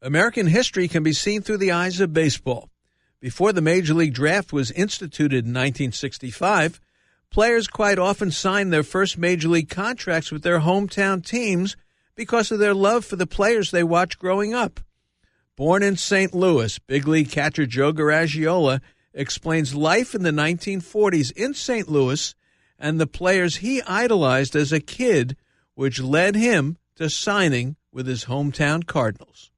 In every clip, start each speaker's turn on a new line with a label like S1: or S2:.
S1: American history can be seen through the eyes of baseball. Before the Major League Draft was instituted in 1965, players quite often signed their first Major League contracts with their hometown teams because of their love for the players they watched growing up. Born in St. Louis, big league catcher Joe Garagiola explains life in the 1940s in St. Louis and the players he idolized as a kid, which led him to signing with his hometown Cardinals.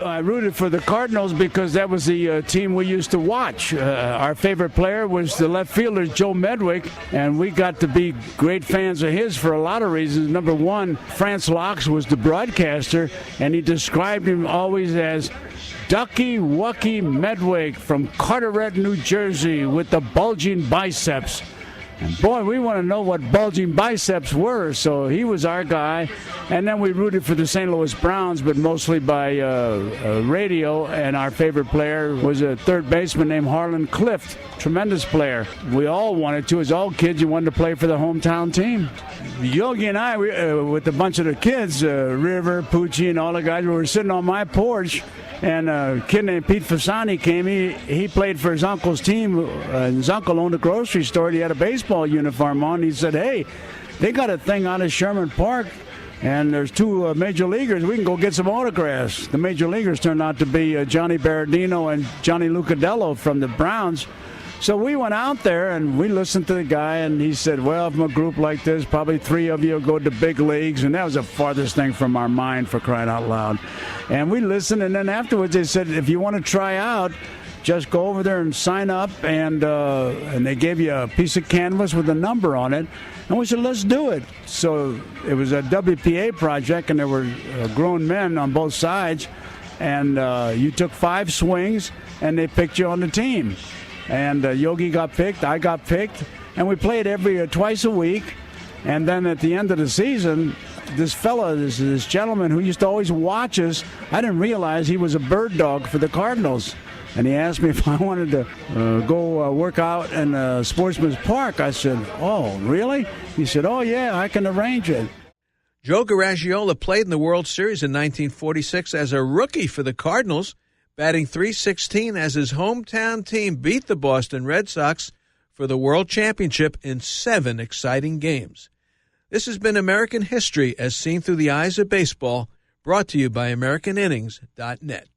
S2: I rooted for the Cardinals because that was the team we used to watch. Our favorite player was the left fielder, Joe Medwick, and we got to be great fans of his for a lot of reasons. Number one, Franz Laux was the broadcaster, and he described him always as Ducky Wucky Medwick from Carteret, New Jersey, with the bulging biceps. And boy, we want to know what bulging biceps were, so he was our guy. And then we rooted for the St. Louis Browns, but mostly by radio, and our favorite player was a third baseman named Harlan Clift, tremendous player. We all wanted to, as all kids, you wanted to play for the hometown team. Yogi and I, with a bunch of the kids, River, Pucci, and all the guys, we were sitting on my porch, and a kid named Pete Fasani came. He played for his uncle's team. His uncle owned a grocery store. He had a baseball uniform on. He said, hey, they got a thing out of Sherman Park, and there's two major leaguers. We can go get some autographs. The major leaguers turned out to be Johnny Berardino and Johnny Lucadello from the Browns. So we went out there, and we listened to the guy, and he said, well, from a group like this, probably 3 of you will go to big leagues. And that was the farthest thing from our mind, for crying out loud. And we listened, and then afterwards they said, if you want to try out, just go over there and sign up, and they gave you a piece of canvas with a number on it. And we said, let's do it. So it was a WPA project, and there were grown men on both sides. And you took 5 swings, and they picked you on the team. And Yogi got picked, I got picked, and we played twice a week. And then at the end of the season, this fella, this gentleman who used to always watch us, I didn't realize he was a bird dog for the Cardinals. And he asked me if I wanted to go work out in Sportsman's Park. I said, oh, really? He said, oh, yeah, I can arrange it.
S1: Joe Garagiola played in the World Series in 1946 as a rookie for the Cardinals, batting .316 as his hometown team beat the Boston Red Sox for the World Championship in 7 exciting games. This has been American History as seen through the eyes of baseball, brought to you by AmericanInnings.net.